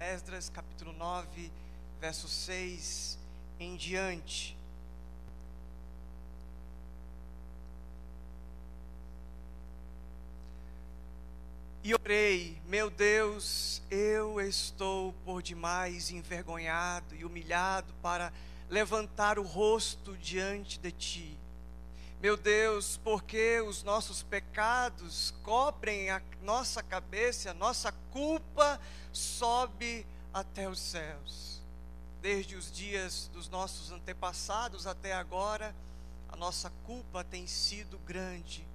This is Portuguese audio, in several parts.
Esdras capítulo 9, verso 6 em diante. E orei, meu Deus, eu estou por demais envergonhado e humilhado para levantar o rosto diante de Ti. Meu Deus, porque os nossos pecados cobrem a nossa cabeça, a nossa culpa sobe até os céus. Desde os dias dos nossos antepassados até agora, a nossa culpa tem sido grande.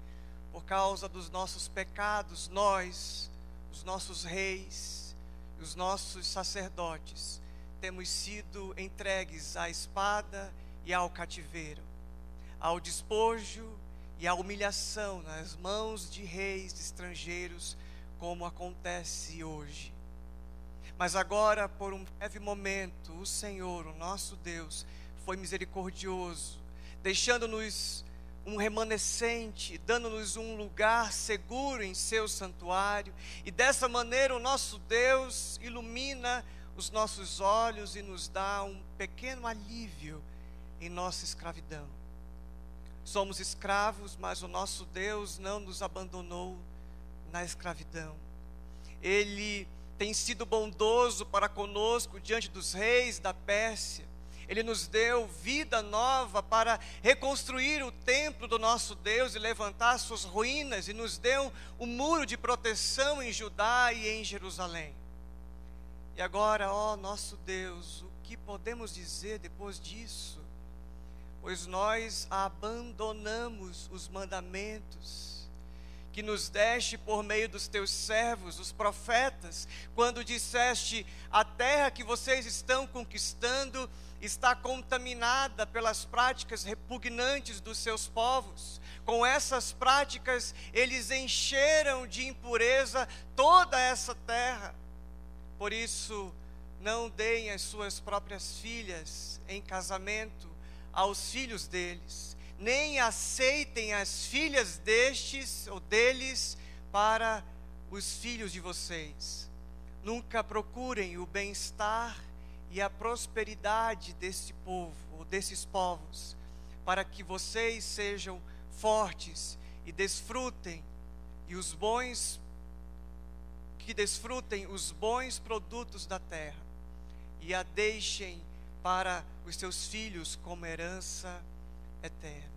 Por causa dos nossos pecados, nós, os nossos reis, os nossos sacerdotes, temos sido entregues à espada e ao cativeiro, ao despojo e à humilhação nas mãos de reis estrangeiros, como acontece hoje. Mas agora, por um breve momento, o Senhor, o nosso Deus, foi misericordioso, deixando-nos um remanescente, dando-nos um lugar seguro em seu santuário, e dessa maneira o nosso Deus ilumina os nossos olhos e nos dá um pequeno alívio em nossa escravidão. Somos escravos, mas o nosso Deus não nos abandonou na escravidão. Ele tem sido bondoso para conosco diante dos reis da Pérsia. Ele nos deu vida nova para reconstruir o templo do nosso Deus e levantar suas ruínas, e nos deu um muro de proteção em Judá e em Jerusalém. E agora, ó nosso Deus, o que podemos dizer depois disso? Pois nós abandonamos os mandamentos que nos deste por meio dos teus servos, os profetas, quando disseste: a terra que vocês estão conquistando está contaminada pelas práticas repugnantes dos seus povos. Com essas práticas, eles encheram de impureza toda essa terra. Por isso, não deem as suas próprias filhas em casamento aos filhos deles, nem aceitem as filhas destes ou deles para os filhos de vocês. Nunca procurem o bem-estar e a prosperidade desse povo, ou desses povos, para que vocês sejam fortes e desfrutem os bons produtos da terra, e a deixem para os seus filhos como herança eterna.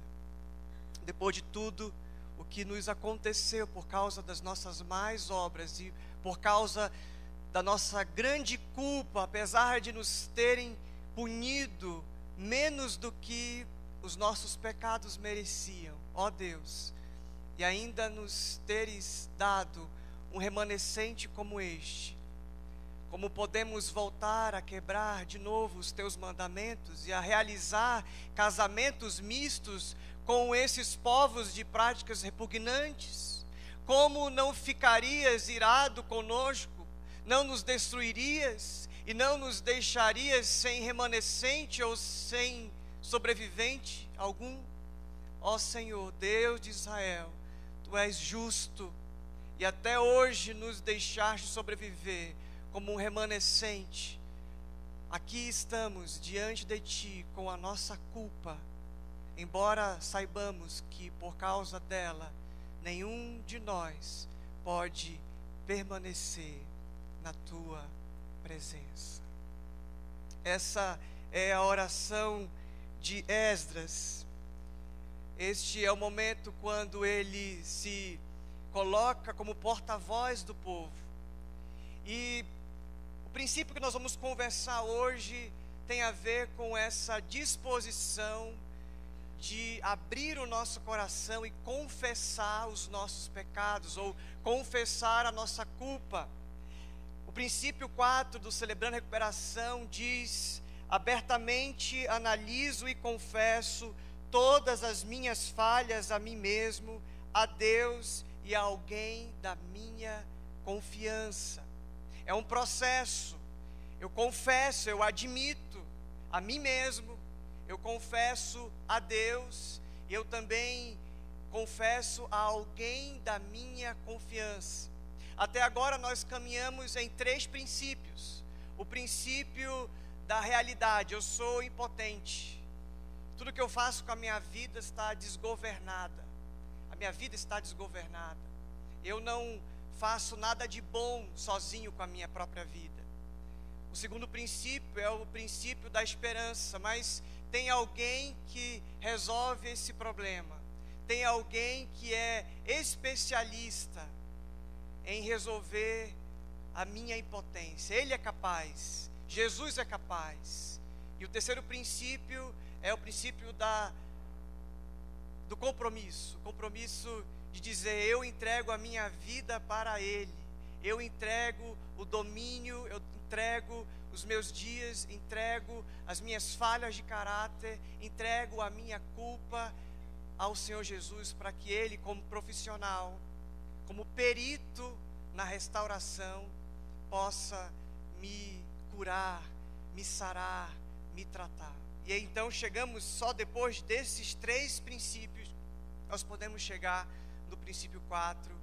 Depois de tudo o que nos aconteceu por causa das nossas más obras e por causa da nossa grande culpa, apesar de nos terem punido menos do que os nossos pecados mereciam, ó Deus, e ainda nos teres dado um remanescente como este, como podemos voltar a quebrar de novo os teus mandamentos e a realizar casamentos mistos com esses povos de práticas repugnantes? Como não ficarias irado conosco? Não nos destruirias e não nos deixarias sem remanescente ou sem sobrevivente algum? Ó Senhor, Deus de Israel, Tu és justo e até hoje nos deixaste sobreviver como um remanescente. Aqui estamos diante de Ti com a nossa culpa, embora saibamos que por causa dela nenhum de nós pode permanecer na Tua presença. Essa é a oração de Esdras. Este é o momento quando ele se coloca como porta-voz do povo. E o princípio que nós vamos conversar hoje tem a ver com essa disposição de abrir o nosso coração e confessar os nossos pecados, ou confessar a nossa culpa. O princípio 4 do Celebrando a Recuperação diz: abertamente analiso e confesso todas as minhas falhas a mim mesmo, a Deus e a alguém da minha confiança. É um processo. Eu confesso, eu admito a mim mesmo, eu confesso a Deus, e eu também confesso a alguém da minha confiança. Até agora nós caminhamos em 3 princípios. o princípio da realidade. Eu sou impotente. Tudo que eu faço com a minha vida está desgovernada. A minha vida está desgovernada. Eu não faço nada de bom sozinho com a minha própria vida. O segundo princípio é o princípio da esperança, mas tem alguém que resolve esse problema. Tem alguém que é especialista em resolver a minha impotência. Ele é capaz. Jesus é capaz. E o terceiro princípio é o princípio do compromisso. O compromisso de dizer: eu entrego a minha vida para Ele. Eu entrego o domínio, eu entrego os meus dias, entrego as minhas falhas de caráter, entrego a minha culpa ao Senhor Jesus, para que Ele, como profissional, como perito na restauração, possa me curar, me sarar, me tratar. E então chegamos, só depois desses três princípios, nós podemos chegar no princípio 4,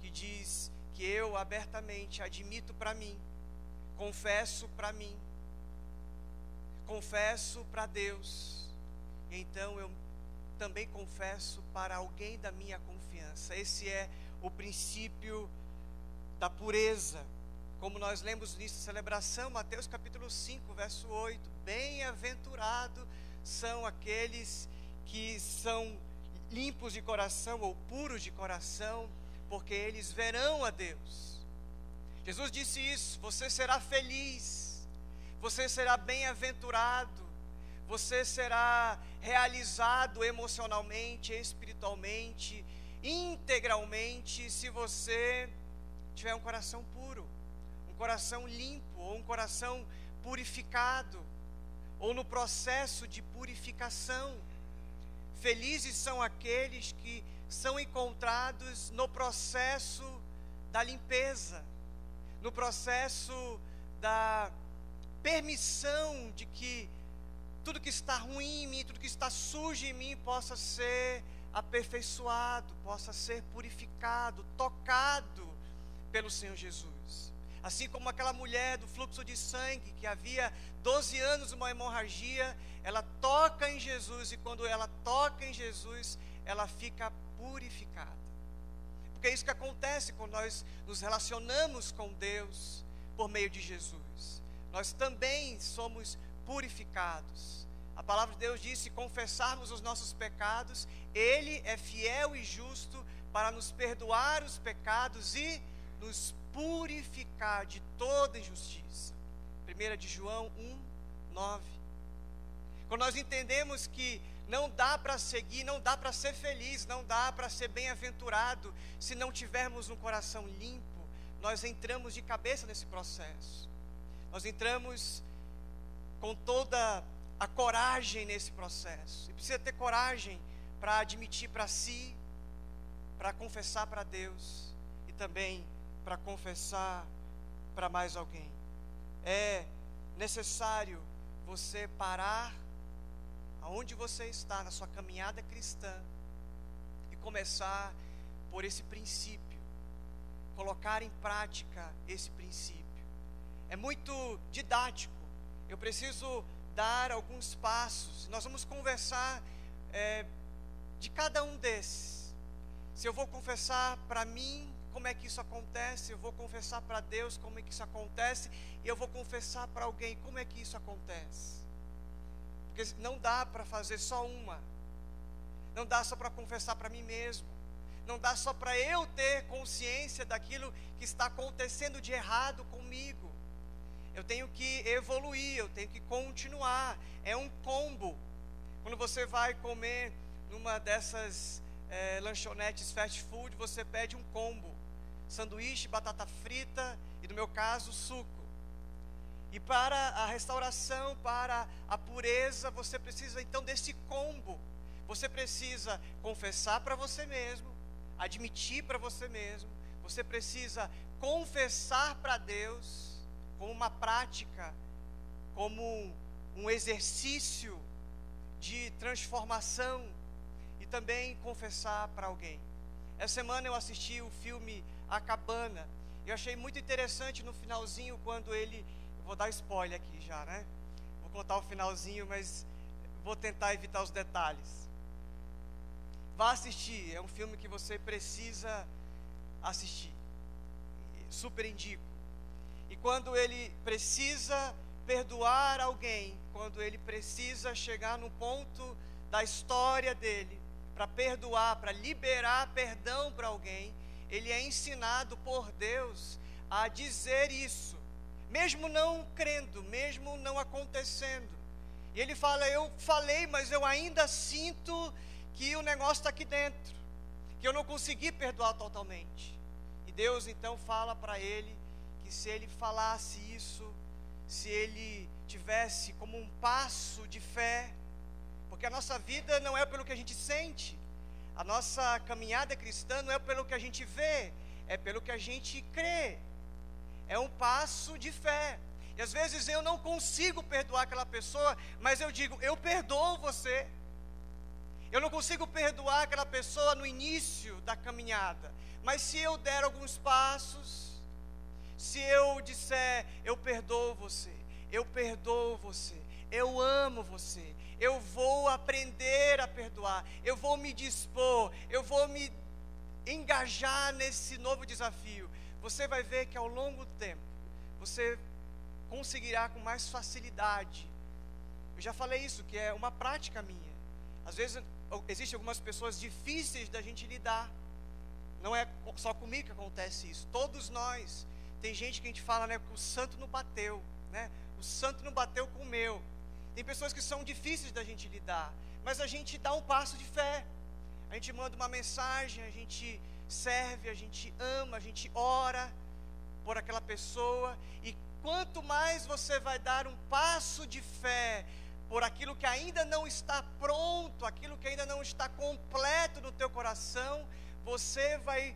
que diz que eu abertamente admito para mim, confesso para mim, confesso para Deus, e então eu também confesso para alguém da minha confiança. Esse é o princípio da pureza, como nós lemos nisso, celebração, Mateus capítulo 5, verso 8, bem-aventurado são aqueles que são limpos de coração ou puros de coração, porque eles verão a Deus. Jesus disse isso: você será feliz, você será bem-aventurado, você será realizado emocionalmente, espiritualmente, integralmente, se você tiver um coração puro, um coração limpo, ou um coração purificado, ou no processo de purificação. Felizes são aqueles que são encontrados no processo da limpeza, no processo da permissão de que tudo que está ruim em mim, tudo que está sujo em mim possa ser aperfeiçoado, possa ser purificado, tocado pelo Senhor Jesus. Assim como aquela mulher do fluxo de sangue, que havia 12 anos uma hemorragia, ela toca em Jesus, e quando ela toca em Jesus, ela fica purificada. Porque é isso que acontece quando nós nos relacionamos com Deus por meio de Jesus. Nós também somos purificados. A palavra de Deus diz: se confessarmos os nossos pecados, Ele é fiel e justo para nos perdoar os pecados e nos purificar de toda injustiça. 1 de João 1, 9. Quando nós entendemos que não dá para seguir, não dá para ser feliz, não dá para ser bem-aventurado se não tivermos um coração limpo, nós entramos de cabeça nesse processo. Nós entramos com toda a coragem nesse processo. E precisa ter coragem para admitir para si, para confessar para Deus e também para confessar para mais alguém. É necessário você parar aonde você está na sua caminhada cristã e começar por esse princípio, colocar em prática esse princípio. É muito didático, eu preciso dar alguns passos. Nós vamos conversar de cada um desses. Se eu vou confessar para mim, como é que isso acontece? Eu vou confessar para Deus, como é que isso acontece? E eu vou confessar para alguém, como é que isso acontece? Porque não dá para fazer só uma. Não dá só para confessar para mim mesmo. Não dá só para eu ter consciência daquilo que está acontecendo de errado comigo. Eu tenho que evoluir, eu tenho que continuar. É um combo. Quando você vai comer numa dessas lanchonetes fast food, você pede um combo: sanduíche, batata frita e, no meu caso, suco. E para a restauração, para a pureza, você precisa então desse combo. Você precisa confessar para você mesmo, admitir para você mesmo. Você precisa confessar para Deus como uma prática, como um exercício de transformação, e também confessar para alguém. Essa semana eu assisti o filme A Cabana. Eu achei muito interessante no finalzinho, quando vou dar spoiler aqui já, né? Vou contar o finalzinho, mas vou tentar evitar os detalhes. Vá assistir, é um filme que você precisa assistir. Super indico. E quando ele precisa perdoar alguém, quando ele precisa chegar no ponto da história dele, para perdoar, para liberar perdão para alguém, ele é ensinado por Deus a dizer isso, mesmo não crendo, mesmo não acontecendo. E ele fala: eu falei, mas eu ainda sinto que o negócio está aqui dentro, que eu não consegui perdoar totalmente. E Deus então fala para ele que se ele falasse isso, se ele tivesse como um passo de fé, porque a nossa vida não é pelo que a gente sente, a nossa caminhada cristã não é pelo que a gente vê, é pelo que a gente crê. É um passo de fé. E às vezes eu não consigo perdoar aquela pessoa, mas eu digo: eu perdoo você. Eu não consigo perdoar aquela pessoa no início da caminhada, mas se eu der alguns passos, se eu disser: eu perdoo você, eu perdoo você, eu amo você, eu vou aprender a perdoar, eu vou me dispor, eu vou me engajar nesse novo desafio, você vai ver que ao longo do tempo, você conseguirá com mais facilidade. Eu já falei isso, que é uma prática minha. Às vezes existem algumas pessoas difíceis da gente lidar. Não é só comigo que acontece isso. Todos nós. Tem gente que a gente fala, né, que o santo não bateu, né? O santo não bateu com o meu. Tem pessoas que são difíceis da gente lidar, mas a gente dá um passo de fé. A gente manda uma mensagem, a gente serve, a gente ama, a gente ora por aquela pessoa. E quanto mais você vai dar um passo de fé por aquilo que ainda não está pronto, aquilo que ainda não está completo no teu coração, você vai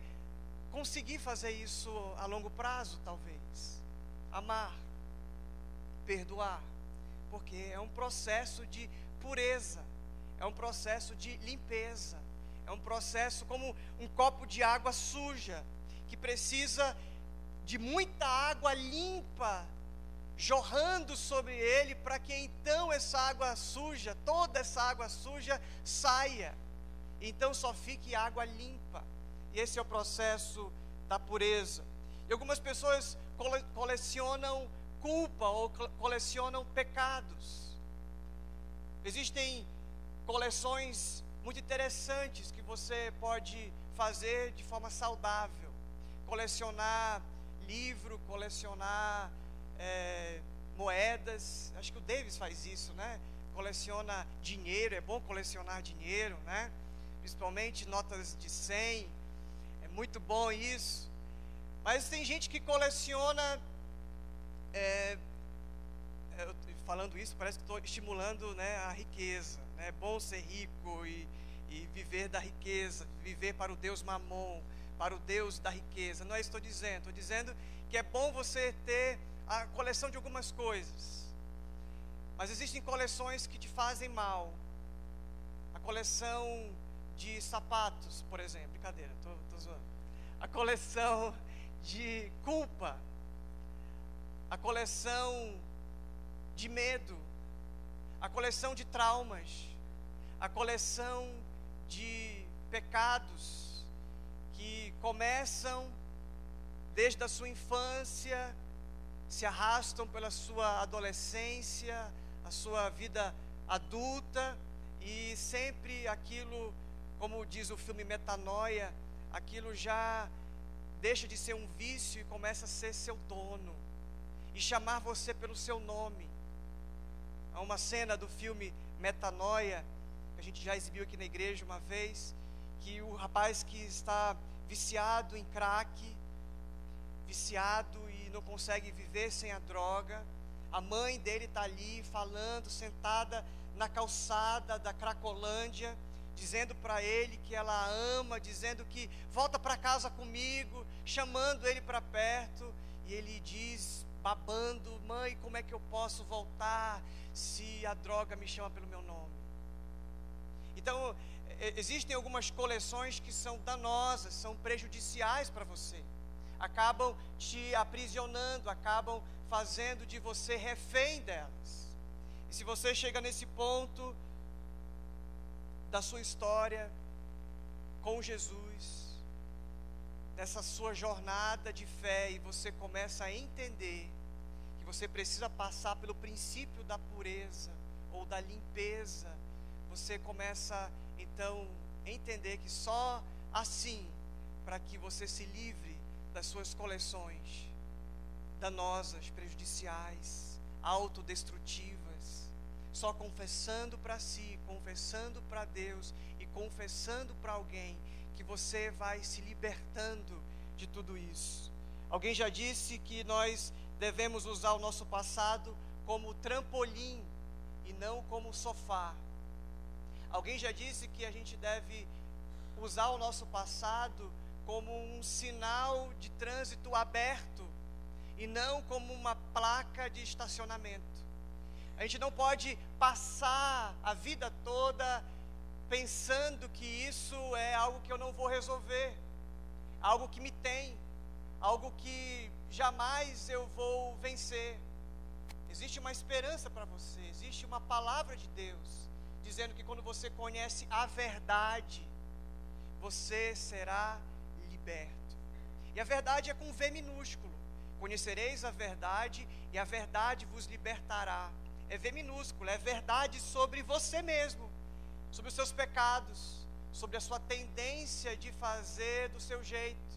conseguir fazer isso a longo prazo, talvez. Amar, perdoar, porque é um processo de pureza, é um processo de limpeza, é um processo como um copo de água suja, que precisa de muita água limpa jorrando sobre ele, para que então essa água suja, toda essa água suja saia, então só fique água limpa. E esse é o processo da pureza. E algumas pessoas colecionam culpa ou colecionam pecados. Existem coleções muito interessantes que você pode fazer de forma saudável. Colecionar livro, colecionar moedas. Acho que o Davis faz isso, né? Coleciona dinheiro, é bom colecionar dinheiro, né? Principalmente notas de 100, é muito bom isso. Mas tem gente que coleciona, falando isso, parece que estou estimulando, né, a riqueza, né? É bom ser rico e viver da riqueza, viver para o Deus Mamon, para o Deus da riqueza. Não é isso que estou dizendo que é bom você ter a coleção de algumas coisas, mas existem coleções que te fazem mal. A coleção de sapatos, por exemplo, brincadeira, tô zoando. A coleção de culpa, a coleção de medo, a coleção de traumas, a coleção de pecados que começam desde a sua infância, se arrastam pela sua adolescência, a sua vida adulta, e sempre aquilo, como diz o filme Metanoia, aquilo já deixa de ser um vício e começa a ser seu dono, e chamar você pelo seu nome. Há uma cena do filme Metanoia, que a gente já exibiu aqui na igreja uma vez, que o rapaz que está viciado em crack, viciado e não consegue viver sem a droga, a mãe dele está ali falando, sentada na calçada da Cracolândia, dizendo para ele que ela ama, dizendo que volta para casa comigo, chamando ele para perto, e ele diz, babando: mãe, como é que eu posso voltar se a droga me chama pelo meu nome? Então, existem algumas coleções que são danosas, são prejudiciais para você. acabam te aprisionando, acabam fazendo de você refém delas. E se você chega nesse ponto da sua história com Jesus, nessa sua jornada de fé, e você começa a entender que você precisa passar pelo princípio da pureza ou da limpeza, você começa então a entender que só assim, para que você se livre das suas coleções danosas, prejudiciais, autodestrutivas, só confessando para si, confessando para Deus e confessando para alguém, que você vai se libertando de tudo isso. Alguém já disse que nós devemos usar o nosso passado como trampolim e não como sofá. Alguém já disse que a gente deve usar o nosso passado como um sinal de trânsito aberto e não como uma placa de estacionamento. A gente não pode passar a vida toda pensando que isso é algo que eu não vou resolver, algo que me tem, algo que jamais eu vou vencer. Existe uma esperança para você, existe uma palavra de Deus dizendo que quando você conhece a verdade, você será liberto. E a verdade é com V minúsculo. Conhecereis a verdade e a verdade vos libertará. É V minúsculo, é verdade sobre você mesmo, sobre os seus pecados, sobre a sua tendência de fazer do seu jeito,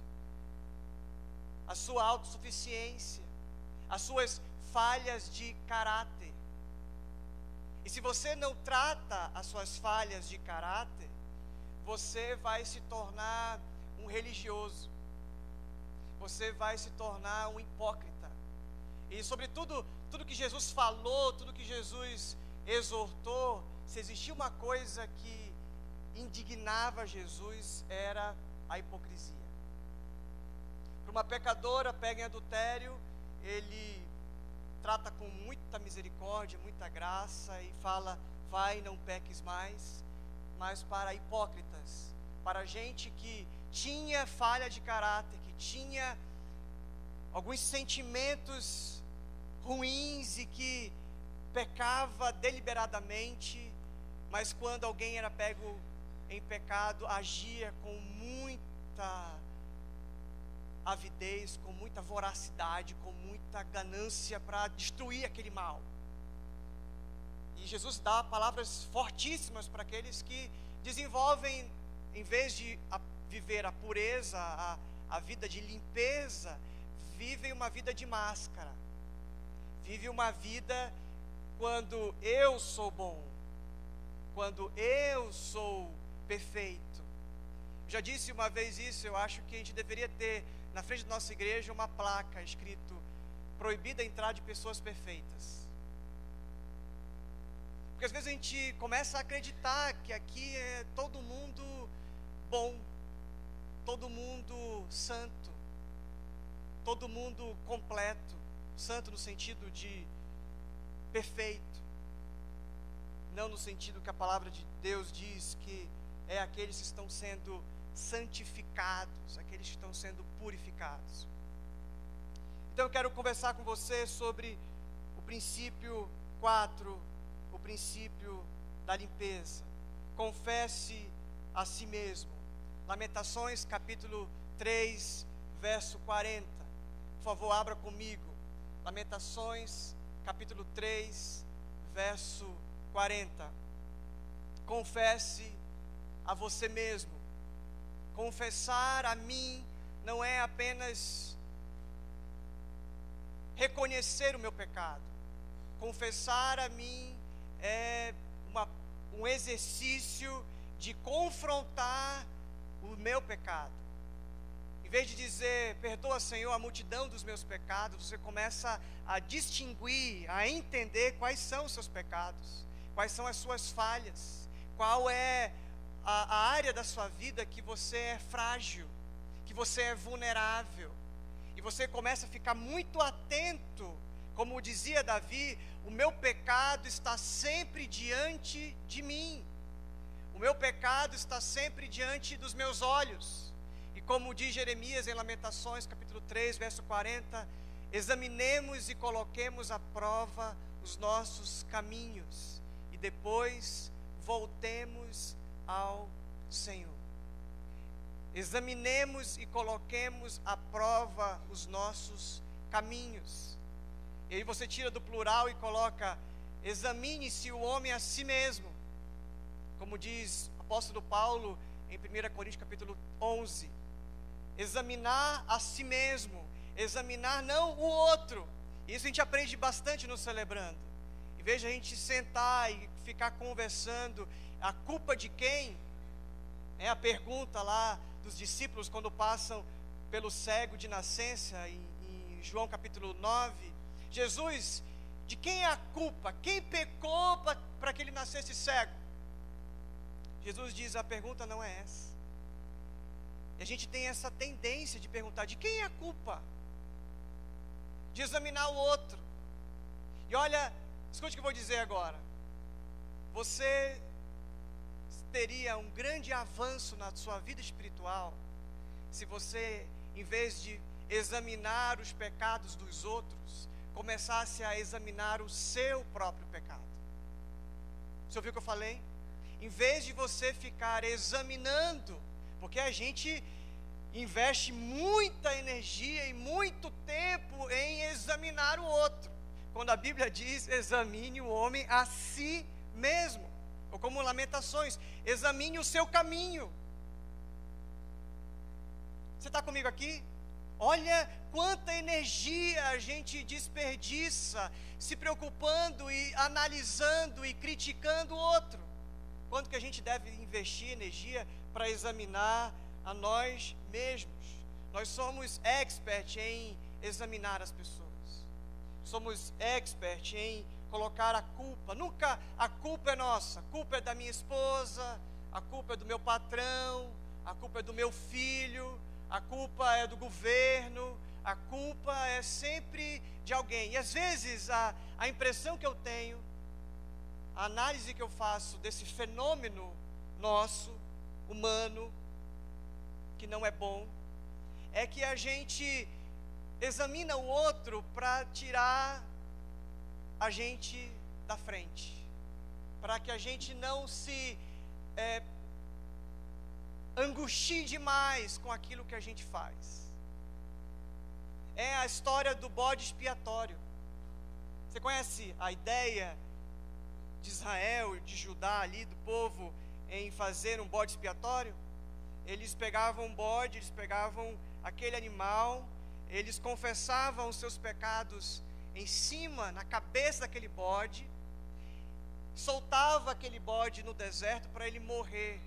a sua autossuficiência, as suas falhas de caráter. E se você não trata as suas falhas de caráter, você vai se tornar um religioso, você vai se tornar um hipócrita. E sobretudo, tudo que Jesus falou, tudo que Jesus exortou, se existia uma coisa que indignava Jesus, era a hipocrisia. Para uma pecadora pega em adultério, ele trata com muita misericórdia, muita graça e fala, vai, não peques mais. Mas para hipócritas, para gente que tinha falha de caráter, que tinha alguns sentimentos ruins e que pecava deliberadamente, mas quando alguém era pego em pecado, agia com muita avidez, com muita voracidade, com muita ganância para destruir aquele mal. E Jesus dá palavras fortíssimas para aqueles que desenvolvem, em vez de viver a pureza, a vida de limpeza, vivem uma vida de máscara. Vive uma vida quando eu sou bom, quando eu sou perfeito. Eu já disse uma vez isso, eu acho que a gente deveria ter na frente da nossa igreja uma placa escrito, proibida a entrada de pessoas perfeitas. Porque às vezes a gente começa a acreditar que aqui é todo mundo bom, todo mundo santo, todo mundo completo, santo no sentido de perfeito, não no sentido que a palavra de Deus diz que é aqueles que estão sendo santificados, aqueles que estão sendo purificados. Então eu quero conversar com você sobre o princípio 4, o princípio da limpeza. Confesse a si mesmo. Lamentações capítulo 3, verso 40. Por favor, abra comigo. Lamentações capítulo 3, verso 40. Confesse a você mesmo. Confessar a mim não é apenas reconhecer o meu pecado. Confessar a mim é um exercício de confrontar o meu pecado. Em vez de dizer, perdoa, Senhor, a multidão dos meus pecados, você começa a distinguir, a entender quais são os seus pecados, quais são as suas falhas, qual é a área da sua vida que você é frágil, que você é vulnerável. E você começa a ficar muito atento, como dizia Davi, o meu pecado está sempre diante de mim. O meu pecado está sempre diante dos meus olhos. E E como diz Jeremias em Lamentações, capítulo 3, verso 40, examinemos e coloquemos à prova os nossos caminhos, e depois voltemos ao Senhor. Examinemos e coloquemos à prova os nossos caminhos. E aí você tira do plural e coloca: examine-se o homem a si mesmo, como diz o apóstolo Paulo em 1 Coríntios capítulo 11. Examinar a si mesmo, examinar não o outro. Isso a gente aprende bastante no Celebrando. Em vez de a gente sentar e ficar conversando, a culpa de quem? É a pergunta lá dos discípulos quando passam pelo cego de nascença, em João capítulo 9. Jesus, de quem é a culpa? Quem pecou para que ele nascesse cego? Jesus diz: a pergunta não é essa. E a gente tem essa tendência de perguntar: de quem é a culpa? De examinar o outro. E olha, escute o que eu vou dizer agora. Você teria um grande avanço na sua vida espiritual se você, em vez de examinar os pecados dos outros, começasse a examinar o seu próprio pecado. Você ouviu o que eu falei? Em vez de você ficar examinando, porque a gente investe muita energia e muito tempo em examinar o outro, quando a Bíblia diz: examine o homem a si mesmo. Ou como Lamentações, examine o seu caminho. Você está comigo aqui? Olha quanta energia a gente desperdiça se preocupando e analisando e criticando o outro. Quanto que a gente deve investir energia para examinar a nós mesmos? Nós somos expert em examinar as pessoas. Somos expert em colocar a culpa. Nunca a culpa é nossa. A culpa é da minha esposa, a culpa é do meu patrão, a culpa é do meu filho, a culpa é do governo, a culpa é sempre de alguém. E às vezes a impressão que eu tenho, a análise que eu faço desse fenômeno nosso, humano, que não é bom, é que a gente examina o outro para tirar a gente da frente, para que a gente não se angustie demais com aquilo que a gente faz. É a história do bode expiatório. Você conhece a ideia de Israel, de Judá ali, do povo, em fazer um bode expiatório? Eles pegavam um bode, eles pegavam aquele animal, eles confessavam os seus pecados em cima, na cabeça daquele bode, soltava aquele bode no deserto para ele morrer.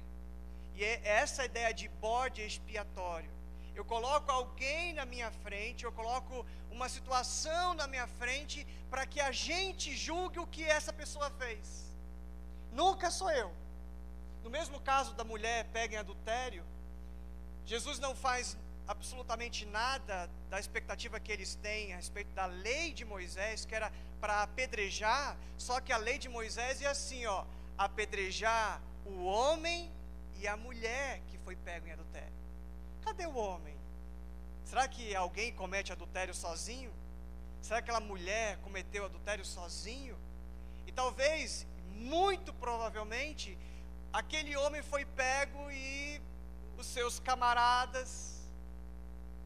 E é essa a ideia de bode expiatório. Eu coloco alguém na minha frente, eu coloco uma situação na minha frente para que a gente julgue o que essa pessoa fez. Nunca sou eu. No mesmo caso da mulher pega em adultério, Jesus não faz absolutamente nada da expectativa que eles têm a respeito da lei de Moisés, que era para apedrejar. Só que a lei de Moisés é assim, ó: apedrejar o homem e a mulher que foi pego em adultério. Cadê o homem? Será que alguém comete adultério sozinho? Será que aquela mulher cometeu adultério sozinho? E talvez, muito provavelmente, aquele homem foi pego e os seus camaradas,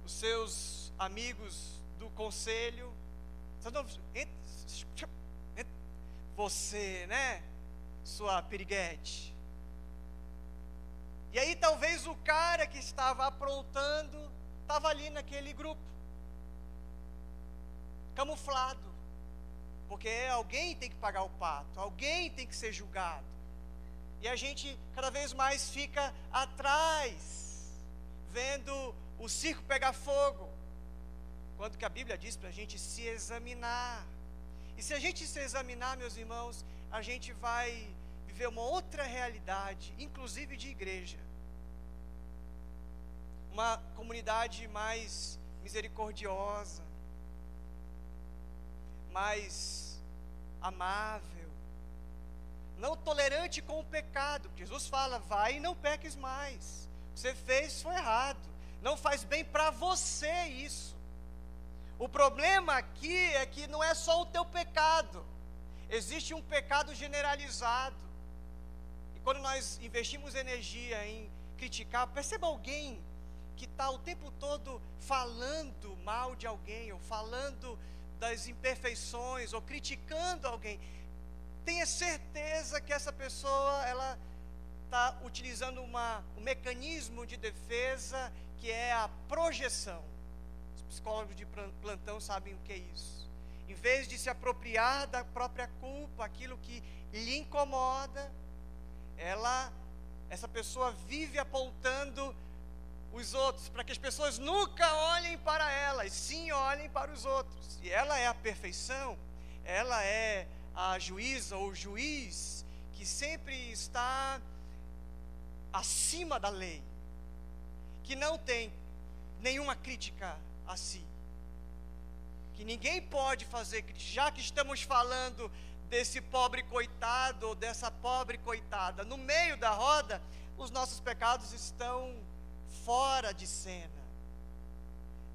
os seus amigos do conselho, você, né, sua piriguete. E aí talvez o cara que estava aprontando estava ali naquele grupo, camuflado, porque alguém tem que pagar o pato, alguém tem que ser julgado. E a gente cada vez mais fica atrás, vendo o circo pegar fogo, quanto que a Bíblia diz para a gente se examinar. E se a gente se examinar, meus irmãos, a gente vai viver uma outra realidade, inclusive de igreja, uma comunidade mais misericordiosa, mais amável, não tolerante com o pecado. Jesus fala: vai e não peques mais, você fez, foi errado, Não faz bem para você isso. O problema aqui é que não é só o teu pecado. Existe um pecado generalizado. E quando nós investimos energia em criticar, perceba alguém que está o tempo todo falando mal de alguém, ou falando das imperfeições, ou criticando alguém, tenha certeza que essa pessoa, ela está utilizando um mecanismo de defesa, que é a projeção. Os psicólogos de plantão sabem o que é isso. Em vez de se apropriar da própria culpa, aquilo que lhe incomoda, essa pessoa vive apontando os outros, para que as pessoas nunca olhem para ela, e sim olhem para os outros. E ela é a perfeição, ela é a juíza ou juiz, que sempre está acima da lei, que não tem nenhuma crítica a si, que ninguém pode fazer crítica. Já que estamos falando desse pobre coitado, ou dessa pobre coitada, no meio da roda, os nossos pecados estão fora de cena,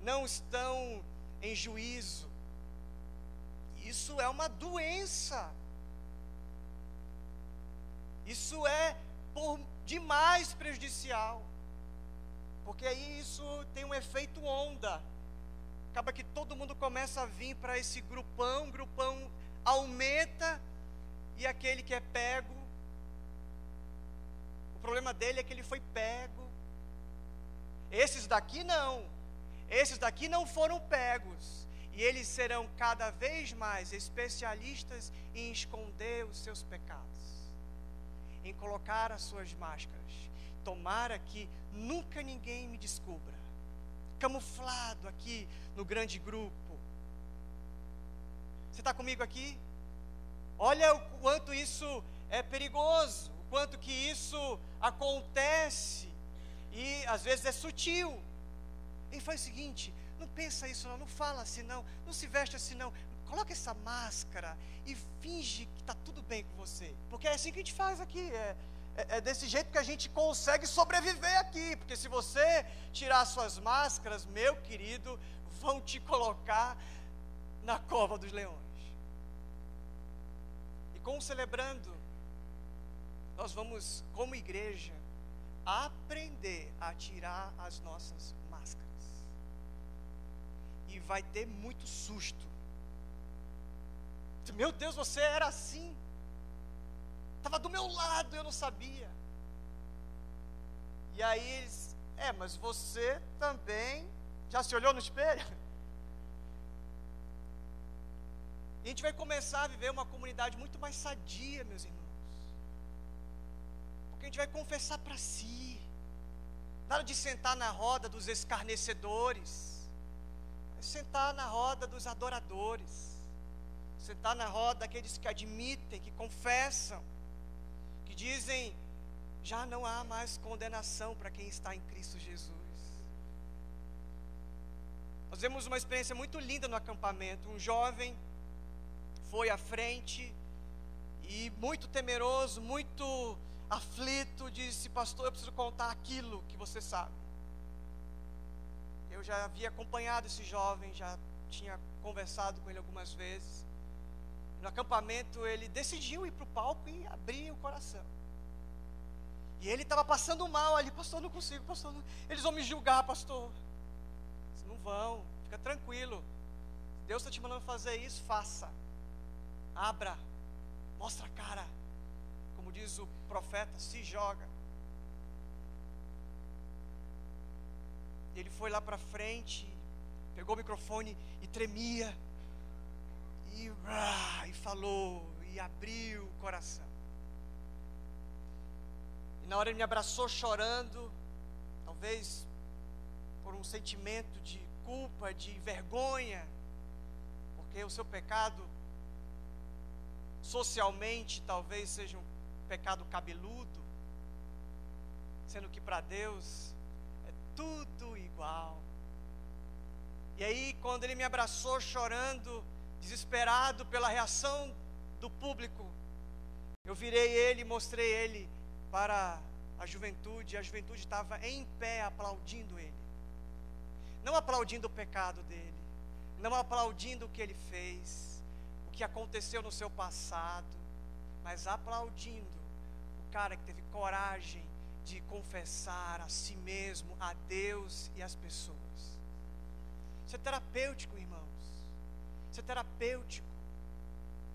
não estão em juízo. Isso é uma doença, isso é por demais prejudicial, porque aí isso tem um efeito onda. Acaba que todo mundo começa a vir para esse grupão aumenta, e aquele que é pego, o problema dele é que ele foi pego. Esses daqui não foram pegos, e eles serão cada vez mais especialistas em esconder os seus pecados, em colocar as suas máscaras. Tomara que nunca ninguém me descubra, camuflado aqui no grande grupo. Você está comigo aqui? Olha o quanto isso é perigoso, o quanto que isso acontece, e às vezes é sutil. Ele faz o seguinte: não pensa isso não fala assim não se veste assim não, coloca essa máscara e finge que está tudo bem com você, porque é assim que a gente faz aqui, é desse jeito que a gente consegue sobreviver aqui, porque se você tirar suas máscaras, meu querido, vão te colocar na cova dos leões. E como celebrando, nós vamos, como igreja, aprender a tirar as nossas máscaras, e vai ter muito susto. Meu Deus, você era assim, estava do meu lado, eu não sabia. E aí eles, mas você também já se olhou no espelho? E a gente vai começar a viver uma comunidade muito mais sadia, meus irmãos, porque a gente vai confessar para si. Nada de sentar na roda dos escarnecedores, é sentar na roda dos adoradores, sentar na roda daqueles que admitem, que confessam, que dizem: já não há mais condenação para quem está em Cristo Jesus. Nós vemos uma experiência muito linda no acampamento. Um jovem foi à frente e, muito temeroso, muito aflito, disse: pastor, eu preciso contar aquilo que você sabe. Eu já havia acompanhado esse jovem, já tinha conversado com ele algumas vezes. No acampamento ele decidiu ir para o palco e abrir o coração. E ele estava passando mal ali: pastor, não consigo, pastor, não. Eles vão me julgar, pastor. Disse: não vão, fica tranquilo. Deus está te mandando fazer isso, faça. Abra, mostra a cara. Como diz o profeta, se joga. Ele foi lá para frente, pegou o microfone e tremia, e falou, e abriu o coração. E na hora ele me abraçou chorando, talvez por um sentimento de culpa, de vergonha, porque o seu pecado socialmente talvez seja um pecado cabeludo, sendo que para Deus é tudo igual. E aí, quando ele me abraçou chorando, desesperado pela reação do público, eu virei ele e mostrei ele para a juventude, e a juventude estava em pé aplaudindo ele. não aplaudindo o pecado dele, não aplaudindo o que ele fez, o que aconteceu no seu passado, mas aplaudindo o cara que teve coragem de confessar a si mesmo, a Deus e as pessoas. Isso é terapêutico, irmãos. Isso é terapêutico.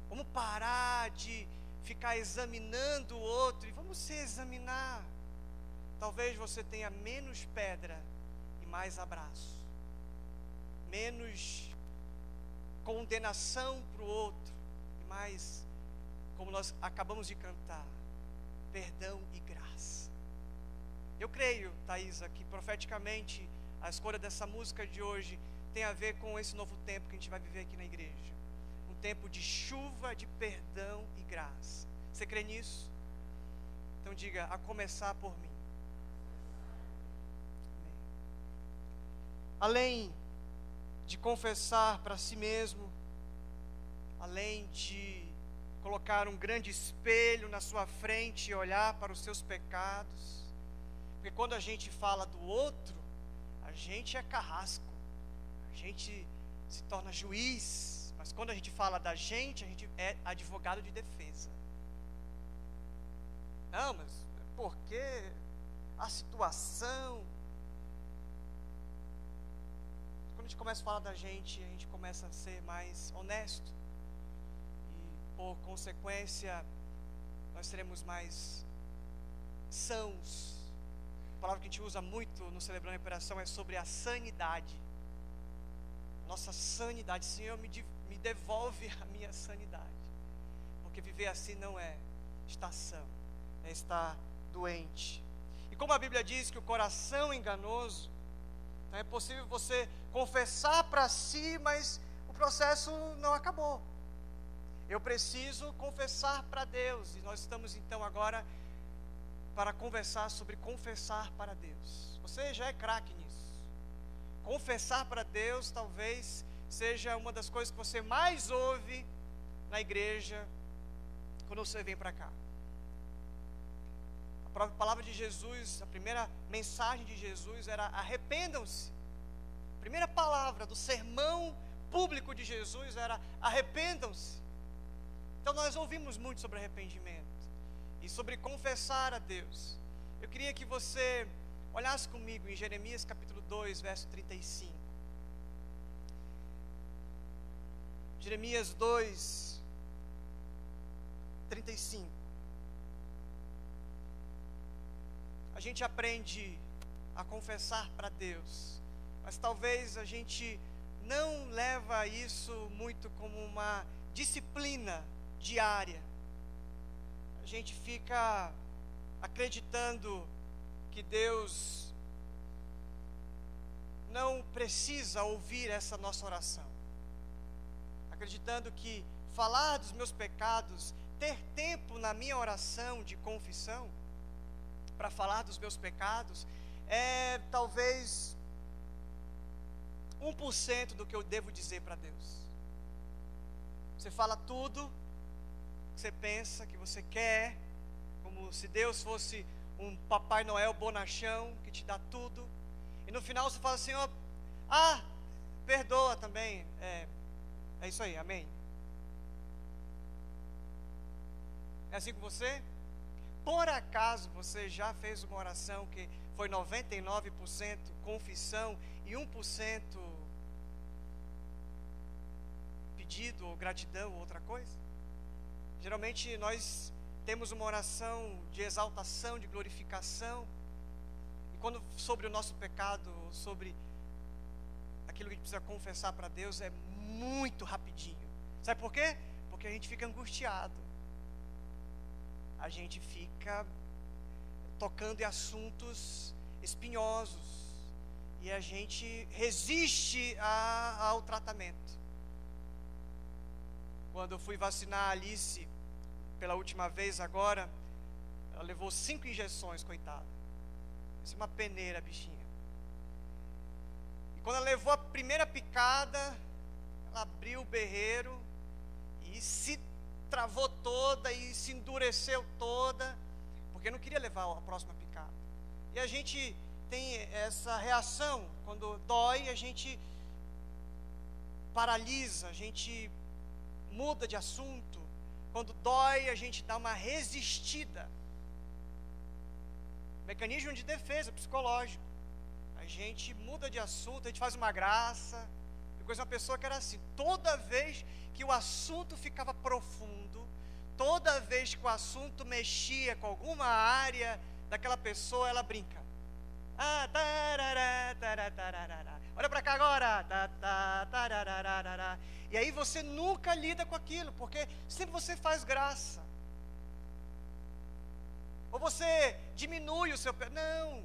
Vamos parar de ficar examinando o outro e vamos se examinar. Talvez você tenha menos pedra e mais abraço, menos condenação para o outro e mais, como nós acabamos de cantar, perdão e graça. Eu creio, Thaisa, que profeticamente a escolha dessa música de hoje tem a ver com esse novo tempo que a gente vai viver aqui na igreja. Um tempo de chuva, de perdão e graça. Você crê nisso? Então diga, a começar por mim. Amém. Além de confessar para si mesmo, além de colocar um grande espelho na sua frente e olhar para os seus pecados, porque quando a gente fala do outro, a gente é carrasco, a gente se torna juiz, mas quando a gente fala da gente, a gente é advogado de defesa. Não, mas porque a situação. Quando a gente começa a falar da gente, a gente começa a ser mais honesto. E por consequência, nós seremos mais sãos. A palavra que a gente usa muito no Celebrando a Operação é sobre a sanidade. Nossa sanidade. Senhor, me devolve a minha sanidade. Porque viver assim não é estar são, é estar doente. E como a Bíblia diz que o coração é enganoso, então é possível você confessar para si, mas o processo não acabou. Eu preciso confessar para Deus. E nós estamos então agora para conversar sobre confessar para Deus. Você já é craque nisso. Confessar para Deus talvez seja uma das coisas que você mais ouve na igreja quando você vem para cá. A própria palavra de Jesus, a primeira mensagem de Jesus era arrependam-se. A primeira palavra do sermão público de Jesus era arrependam-se. Então nós ouvimos muito sobre arrependimento e sobre confessar a Deus. Eu queria que você olhasse comigo em Jeremias capítulo 2, verso 35. Jeremias 2, 35. A gente aprende a confessar para Deus, mas talvez a gente não leva isso muito como uma disciplina diária. A gente fica acreditando que Deus não precisa ouvir essa nossa oração, acreditando que falar dos meus pecados, ter tempo na minha oração de confissão para falar dos meus pecados, é talvez 1% do que eu devo dizer para Deus. Você fala tudo que você pensa, que você quer, como se Deus fosse um Papai Noel bonachão, que te dá tudo, e no final você fala assim, ó, perdoa também, é isso aí, amém. É assim com você? Por acaso você já fez uma oração que foi 99% confissão e 1% pedido ou gratidão ou outra coisa? Geralmente nós temos uma oração de exaltação, de glorificação, e quando sobre o nosso pecado, sobre aquilo que a gente precisa confessar para Deus, é muito rapidinho. Sabe por quê? Porque a gente fica angustiado. A gente fica tocando em assuntos espinhosos e a gente resiste ao tratamento. Quando eu fui vacinar a Alice pela última vez agora, ela levou 5 injeções, coitada. Isso é uma peneira, bichinha. E quando ela levou a primeira picada, ela abriu o berreiro e se travou toda e se endureceu toda, porque não queria levar a próxima picada. E a gente tem essa reação. Quando dói, a gente paralisa, a gente muda de assunto. Quando dói, a gente dá uma resistida. Mecanismo de defesa psicológico. A gente muda de assunto, a gente faz uma graça. Eu conheço uma pessoa que era assim: toda vez que o assunto ficava profundo, toda vez que o assunto mexia com alguma área daquela pessoa, ela brinca. Ah, tarará, tarará, tarará. Olha para cá agora. E aí você nunca lida com aquilo, porque sempre você faz graça. Ou você diminui o seu... Não,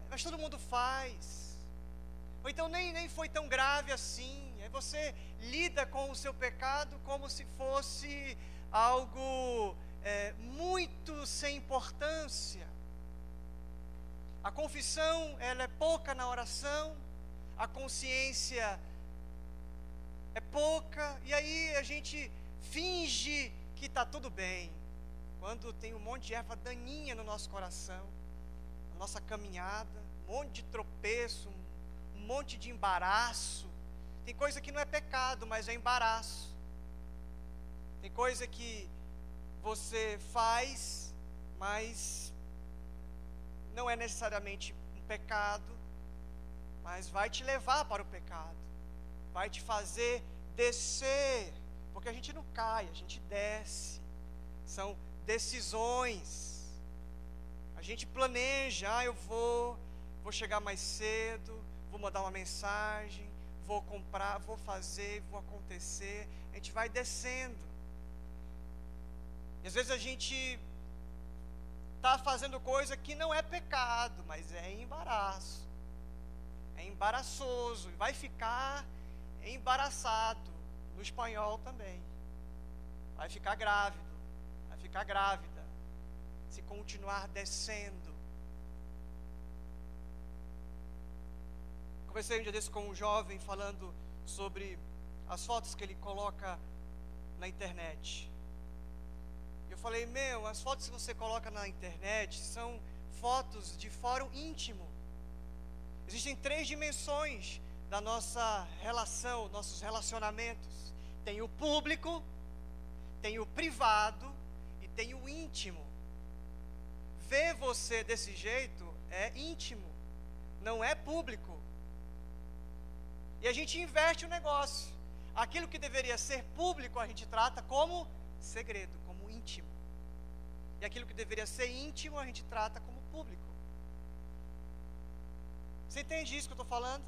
mas todo mundo faz. Ou então nem foi tão grave assim. Aí você lida com o seu pecado como se fosse algo muito sem importância. A confissão, ela é pouca na oração, a consciência é pouca, e aí a gente finge que está tudo bem, quando tem um monte de erva daninha no nosso coração, na nossa caminhada, um monte de tropeço, um monte de embaraço. Tem coisa que não é pecado, mas é embaraço. Tem coisa que você faz, mas não é necessariamente um pecado, mas vai te levar para o pecado, vai te fazer descer, porque a gente não cai, a gente desce. São decisões. A gente planeja: eu vou chegar mais cedo, vou mandar uma mensagem, vou comprar, vou fazer, vou acontecer. A gente vai descendo. E às vezes a gente está fazendo coisa que não é pecado, mas é embaraço. É embaraçoso e vai ficar embaraçado. No espanhol também. Vai ficar grávido, vai ficar grávida, se continuar descendo. Conversei um dia desse com um jovem falando sobre as fotos que ele coloca na internet. Eu falei: as fotos que você coloca na internet são fotos de fórum íntimo. Existem 3 dimensões da nossa relação, nossos relacionamentos. Tem o público, tem o privado e tem o íntimo. Ver você desse jeito é íntimo, não é público. E a gente inverte o negócio. Aquilo que deveria ser público a gente trata como segredo, como íntimo. E aquilo que deveria ser íntimo a gente trata como público. Você entende isso que eu estou falando?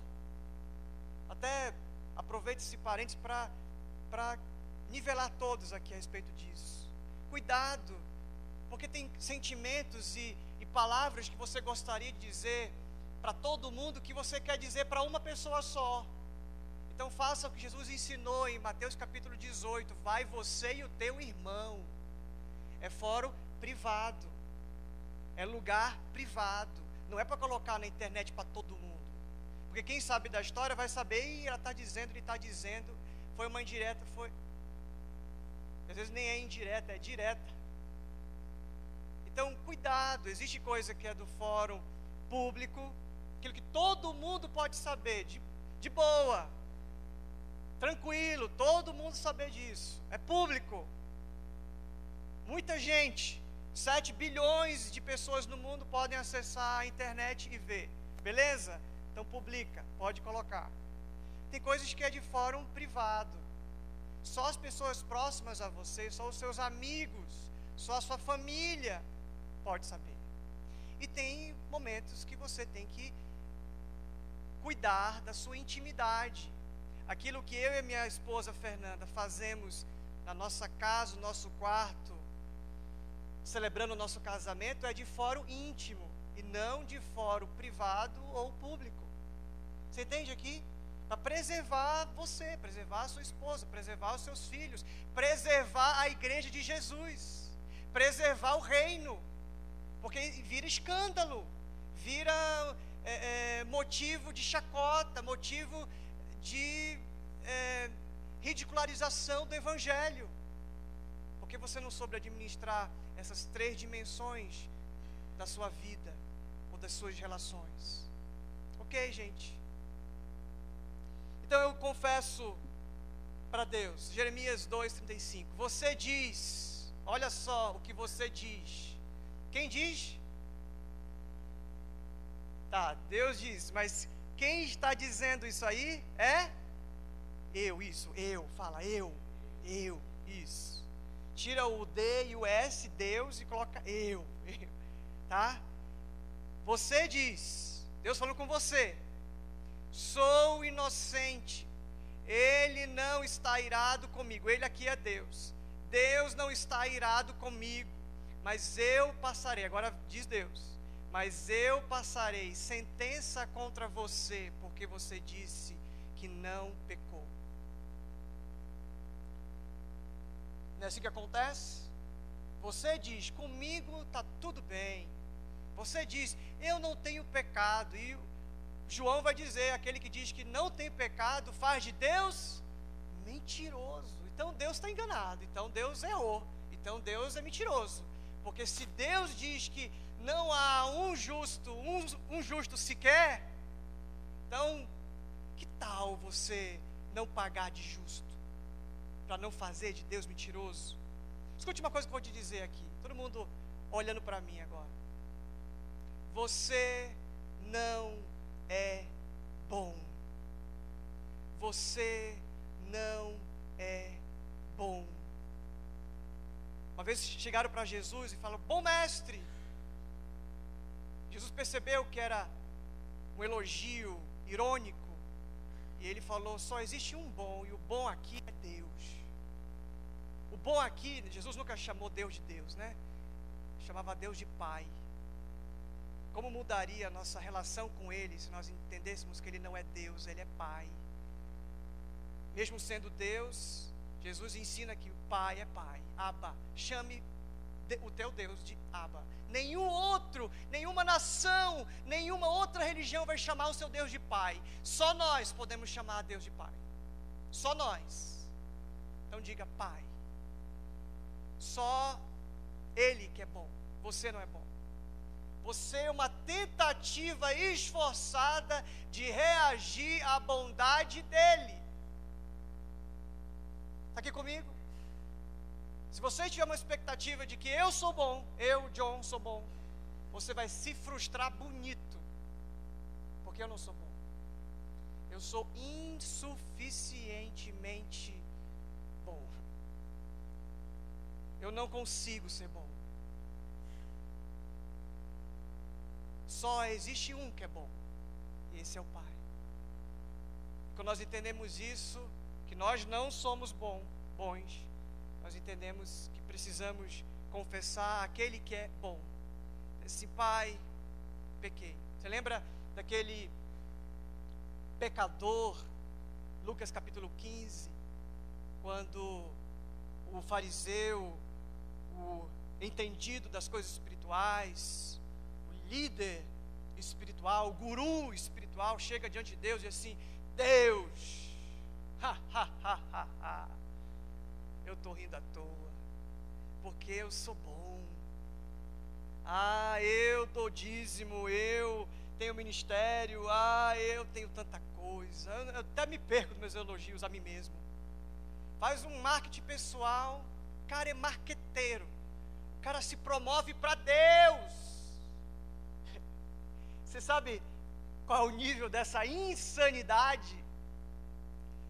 Até aproveito esse parênteses para nivelar todos aqui a respeito disso. Cuidado, porque tem sentimentos e palavras que você gostaria de dizer para todo mundo que você quer dizer para uma pessoa só. Então faça o que Jesus ensinou em Mateus capítulo 18: vai você e o teu irmão. É fórum privado, é lugar privado, não é para colocar na internet para todo mundo, porque quem sabe da história vai saber: e ela está dizendo, ele está dizendo, foi uma indireta, foi. Às vezes nem é indireta, é direta. Então cuidado, existe coisa que é do fórum público, aquilo que todo mundo pode saber, de boa, tranquilo, todo mundo saber disso, é público. Muita gente, 7 bilhões de pessoas no mundo podem acessar a internet e ver, beleza? Então publica, pode colocar. Tem coisas que é de fórum privado, só as pessoas próximas a você, só os seus amigos, só a sua família pode saber. E tem momentos que você tem que cuidar da sua intimidade. Aquilo que eu e minha esposa Fernanda fazemos na nossa casa, no nosso quarto, celebrando o nosso casamento, é de fórum íntimo e não de fórum privado ou público. Você entende aqui? Para preservar você, preservar a sua esposa, preservar os seus filhos, preservar a igreja de Jesus, preservar o reino, porque vira escândalo, vira motivo de chacota, motivo de ridicularização do evangelho, porque você não soube administrar essas 3 dimensões da sua vida, ou das suas relações. Ok, gente? Então eu confesso para Deus, Jeremias 2,35, você diz, olha só o que você diz. Quem diz? Tá, Deus diz, mas quem está dizendo isso aí é eu, fala eu, isso. Tira o D e o S, Deus, e coloca eu, tá? Você diz, Deus falou com você, sou inocente, Ele não está irado comigo, Ele aqui é Deus, Deus não está irado comigo, mas eu passarei, agora diz Deus, mas eu passarei sentença contra você, porque você disse que não pecou. Não é assim que acontece? Você diz, comigo está tudo bem. Você diz, eu não tenho pecado. E João vai dizer, aquele que diz que não tem pecado, faz de Deus mentiroso. Então Deus está enganado, então Deus errou, então Deus é mentiroso. Porque se Deus diz que não há um justo sequer, então que tal você não pagar de justo, para não fazer de Deus mentiroso? Escute uma coisa que eu vou te dizer aqui, todo mundo olhando para mim agora. Você não é bom. Você não é bom. Uma vez chegaram para Jesus e falaram, bom mestre. Jesus percebeu que era um elogio irônico, e ele falou, só existe um bom, e o bom aqui é Deus. O bom aqui, Jesus nunca chamou Deus de Deus, né? Chamava Deus de Pai. Como mudaria a nossa relação com Ele, se nós entendêssemos que Ele não é Deus, Ele é Pai. Mesmo sendo Deus, Jesus ensina que o Pai é Pai, Abba, chame o teu Deus de Abba. Nenhuma nação, nenhuma outra religião vai chamar o seu Deus de Pai. Só nós podemos chamar a Deus de Pai. Só nós. Então diga Pai. Só Ele que é bom. Você não é bom. Você é uma tentativa esforçada de reagir à bondade dEle. Está aqui comigo? Se você tiver uma expectativa de que eu sou bom, eu, John, sou bom, você vai se frustrar bonito, porque eu não sou bom. Eu sou insuficientemente bom. Eu não consigo ser bom. Só existe um que é bom, e esse é o Pai. Quando nós entendemos isso, que nós não somos bons, nós entendemos que precisamos confessar aquele que é bom. Esse Pai, pequei. Você lembra daquele pecador, Lucas capítulo 15, quando o fariseu, o entendido das coisas espirituais, o líder espiritual, o guru espiritual, chega diante de Deus e assim, Deus, eu estou rindo à toa, porque eu sou bom. Eu dou dízimo, eu tenho ministério, eu tenho tanta coisa. Eu até me perco dos meus elogios a mim mesmo. Faz um marketing pessoal, o cara é marqueteiro, o cara se promove para Deus. Você sabe qual é o nível dessa insanidade?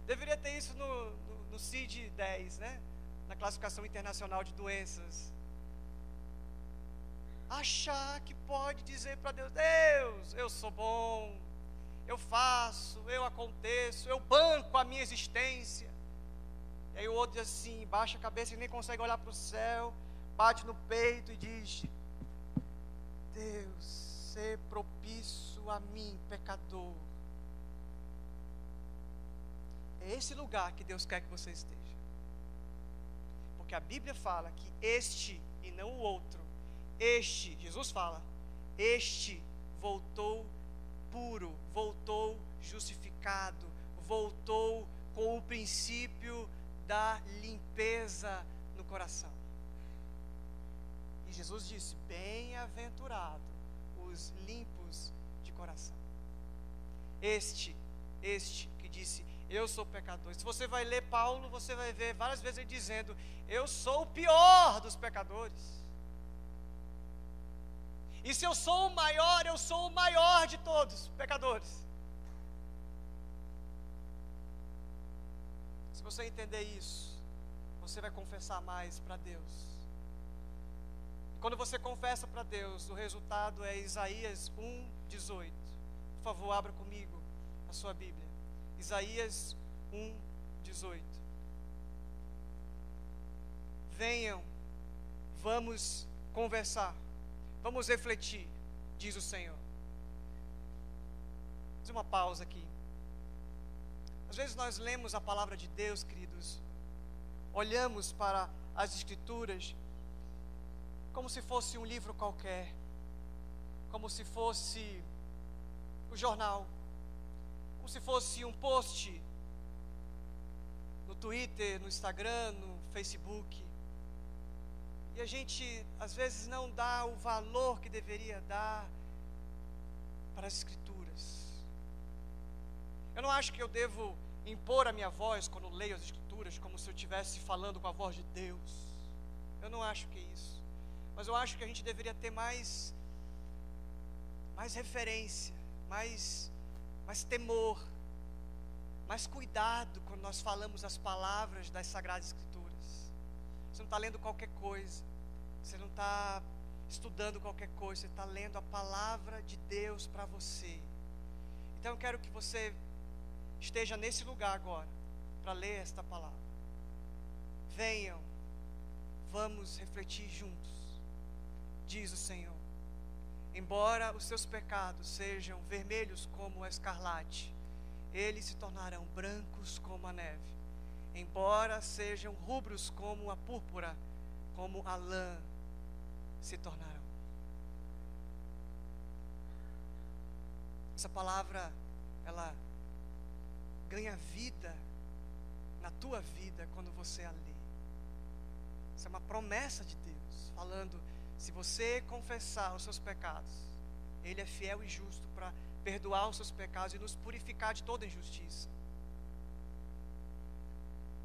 Deveria ter isso no CID-10, né? Na classificação internacional de doenças. Achar que pode dizer para Deus, Deus, eu sou bom, eu faço, eu aconteço, eu banco a minha existência. E aí o outro diz assim, baixa a cabeça e nem consegue olhar para o céu, bate no peito e diz, Deus, ser propício a mim, pecador. É esse lugar que Deus quer que você esteja. Porque a Bíblia fala que este e não o outro, Jesus fala, este voltou puro, voltou justificado, voltou com o princípio da limpeza no coração. E Jesus disse, bem-aventurado os limpos Deus de coração. Este que disse, eu sou pecador. Se você vai ler Paulo, você vai ver várias vezes ele dizendo, eu sou o pior dos pecadores. E se eu sou o maior, eu sou o maior de todos, pecadores. Se você entender isso, você vai confessar mais para Deus. E quando você confessa para Deus, o resultado é Isaías 1:18. Por favor, abra comigo a sua Bíblia. Isaías 1:18. Venham, vamos conversar. Vamos refletir, diz o Senhor. Vou fazer uma pausa aqui. Às vezes nós lemos a palavra de Deus, queridos, olhamos para as Escrituras como se fosse um livro qualquer, como se fosse o jornal, como se fosse um post no Twitter, no Instagram, no Facebook. E a gente, às vezes, não dá o valor que deveria dar para as Escrituras. Eu não acho que eu devo impor a minha voz quando leio as Escrituras, como se eu estivesse falando com a voz de Deus. Eu não acho que é isso. Mas eu acho que a gente deveria ter mais referência, mais temor, mais cuidado quando nós falamos as palavras das Sagradas Escrituras. Você não está lendo qualquer coisa, você não está estudando qualquer coisa, você está lendo a palavra de Deus para você. Então eu quero que você esteja nesse lugar agora, para ler esta palavra. Venham, vamos refletir juntos, diz o Senhor. Embora os seus pecados sejam vermelhos como a escarlate, eles se tornarão brancos como a neve. Embora sejam rubros como a púrpura, como a lã, se tornarão. Essa palavra, ela ganha vida na tua vida quando você a lê. Isso é uma promessa de Deus, falando, se você confessar os seus pecados, Ele é fiel e justo para perdoar os seus pecados e nos purificar de toda injustiça.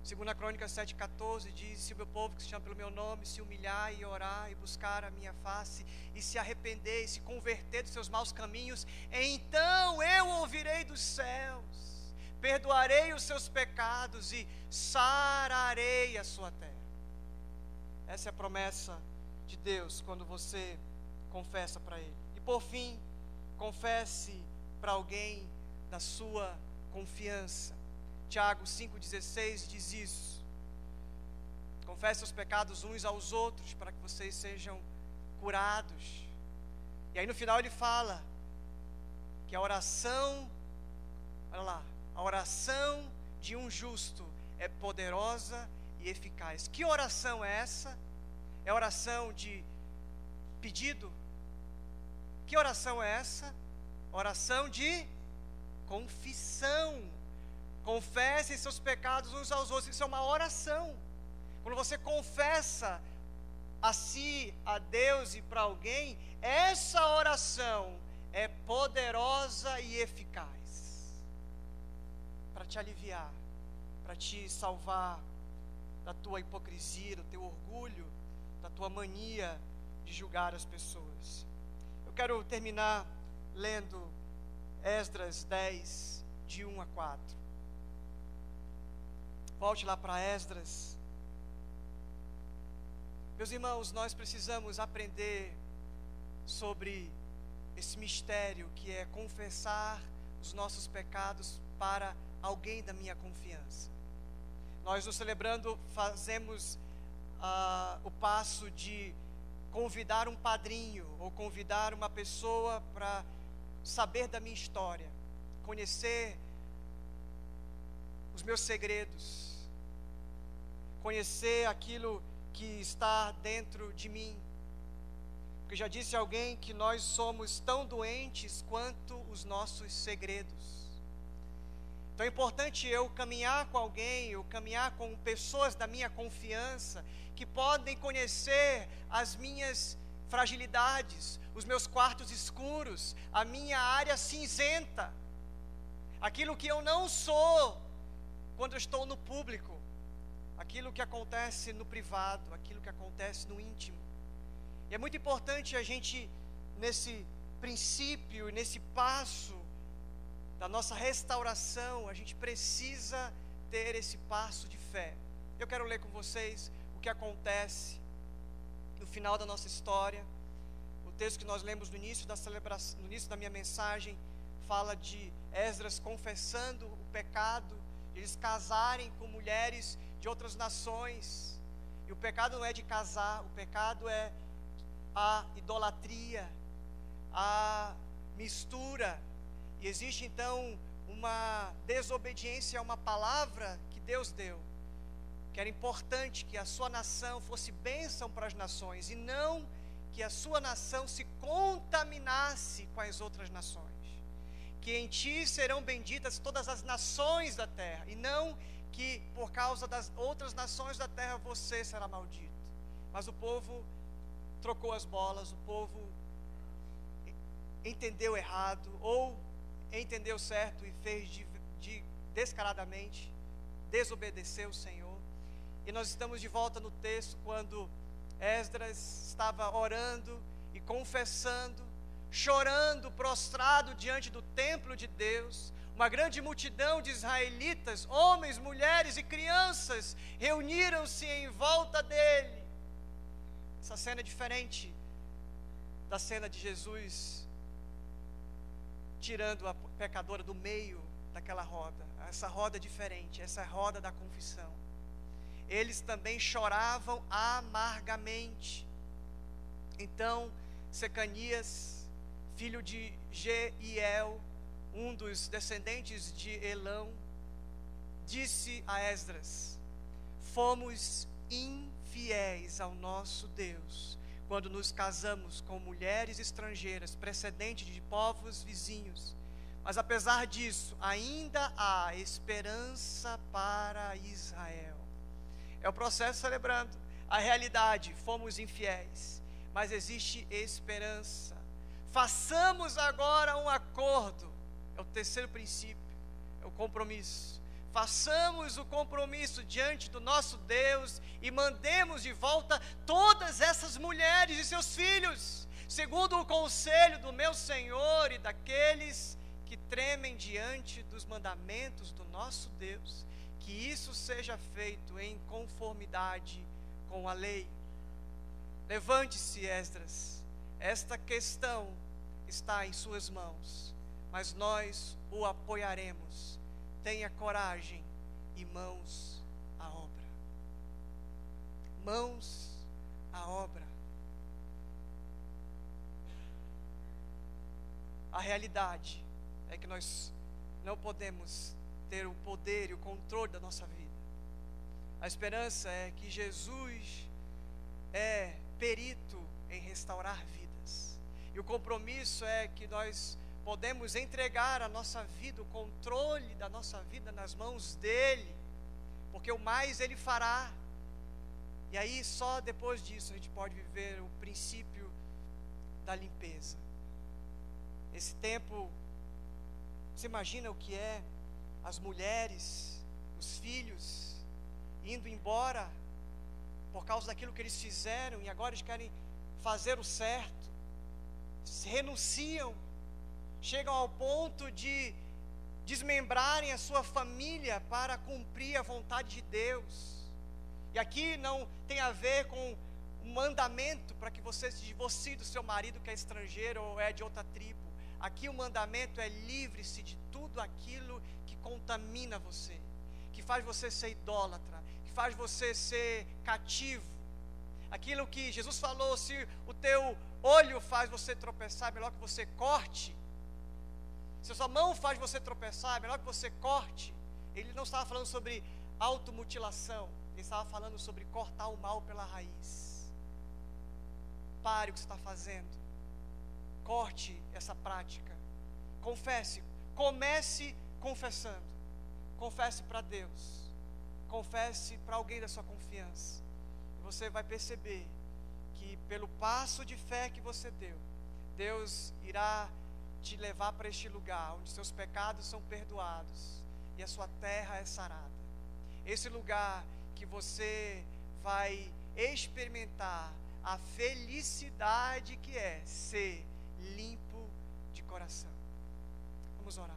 2 Crônicas 7,14 diz, se o meu povo que se chama pelo meu nome se humilhar e orar e buscar a minha face e se arrepender e se converter dos seus maus caminhos, então eu ouvirei dos céus, perdoarei os seus pecados e sararei a sua terra. Essa é a promessa de Deus quando você confessa para Ele. E por fim, confesse para alguém da sua confiança. Tiago 5,16 diz isso. Confesse os pecados uns aos outros para que vocês sejam curados. E aí no final ele fala que a oração, olha lá, a oração de um justo é poderosa e eficaz. Que oração é essa? É oração de pedido? Que oração é essa? Oração de confissão. Confessem seus pecados uns aos outros. Isso é uma oração. Quando você confessa a si, a Deus e para alguém, essa oração é poderosa e eficaz para te aliviar, para te salvar da tua hipocrisia, do teu orgulho, da tua mania de julgar as pessoas. Eu quero terminar lendo Esdras 10, de 1 a 4. Volte lá para Esdras. Meus irmãos, nós precisamos aprender sobre esse mistério que é confessar os nossos pecados para alguém da minha confiança. Nós, no Celebrando, fazemos o passo de convidar um padrinho ou convidar uma pessoa para saber da minha história, conhecer os meus segredos, conhecer aquilo que está dentro de mim. Porque já disse alguém que nós somos tão doentes quanto os nossos segredos. Então é importante eu caminhar com alguém, eu caminhar com pessoas da minha confiança, que podem conhecer as minhas fragilidades, os meus quartos escuros, a minha área cinzenta, aquilo que eu não sou quando eu estou no público, aquilo que acontece no privado, aquilo que acontece no íntimo. E é muito importante a gente, nesse princípio, nesse passo da nossa restauração, a gente precisa ter esse passo de fé. Eu quero ler com vocês o que acontece no final da nossa história. O texto que nós lemos no início da celebração, no início da minha mensagem, fala de Esdras confessando o pecado, eles casarem com mulheres de outras nações. E o pecado não é de casar, o pecado é a idolatria, a mistura. E existe então uma desobediência a uma palavra que Deus deu, que era importante que a sua nação fosse bênção para as nações, e não que a sua nação se contaminasse com as outras nações. Que em ti serão benditas todas as nações da terra, e não que por causa das outras nações da terra você será maldito. Mas o povo trocou as bolas, o povo entendeu errado, ou entendeu certo e fez descaradamente, desobedeceu o Senhor. E nós estamos de volta no texto, quando Esdras estava orando e confessando, chorando, prostrado diante do templo de Deus. Uma grande multidão de israelitas, homens, mulheres e crianças, reuniram-se em volta dele. Essa cena é diferente da cena de Jesus tirando a pecadora do meio daquela roda. Essa roda é diferente, essa é a roda da confissão. Eles também choravam amargamente. Então Secanias, filho de Jeiel, um dos descendentes de Elão, disse a Esdras: fomos infiéis ao nosso Deus quando nos casamos com mulheres estrangeiras, precedentes de povos vizinhos. Mas apesar disso, ainda há esperança para Israel. É o processo celebrando a realidade. Fomos infiéis, mas existe esperança. Façamos agora um acordo. É o terceiro princípio, é o compromisso. Façamos o compromisso diante do nosso Deus e mandemos de volta todas essas mulheres e seus filhos, segundo o conselho do meu Senhor e daqueles que tremem diante dos mandamentos do nosso Deus. Que isso seja feito em conformidade com a lei. Levante-se, Esdras, esta questão está em suas mãos, mas nós o apoiaremos. Tenha coragem e mãos à obra. Mãos à obra. A realidade é que nós não podemos ter o poder e o controle da nossa vida. A esperança é que Jesus é perito em restaurar vidas. E o compromisso é que nós podemos entregar a nossa vida, o controle da nossa vida nas mãos dele, porque o mais ele fará. E aí só depois disso a gente pode viver o princípio da limpeza. Esse tempo, você imagina o que é as mulheres, os filhos indo embora por causa daquilo que eles fizeram, e agora eles querem fazer o certo, renunciam, chegam ao ponto de desmembrarem a sua família para cumprir a vontade de Deus. E aqui não tem a ver com um mandamento para que você se divorcie do seu marido que é estrangeiro ou é de outra tribo. Aqui o mandamento é: livre-se de tudo aquilo que contamina você, que faz você ser idólatra, que faz você ser cativo. Aquilo que Jesus falou: se o teu olho faz você tropeçar, é melhor que você corte. Se a sua mão faz você tropeçar, é melhor que você corte. Ele não estava falando sobre automutilação, ele estava falando sobre cortar o mal pela raiz. Pare o que você está fazendo, corte essa prática, confesse, comece confessando, confesse para Deus, confesse para alguém da sua confiança. Você vai perceber que pelo passo de fé que você deu, Deus irá te levar para este lugar onde seus pecados são perdoados e a sua terra é sarada. Esse lugar que você vai experimentar a felicidade que é ser limpo de coração. Vamos orar.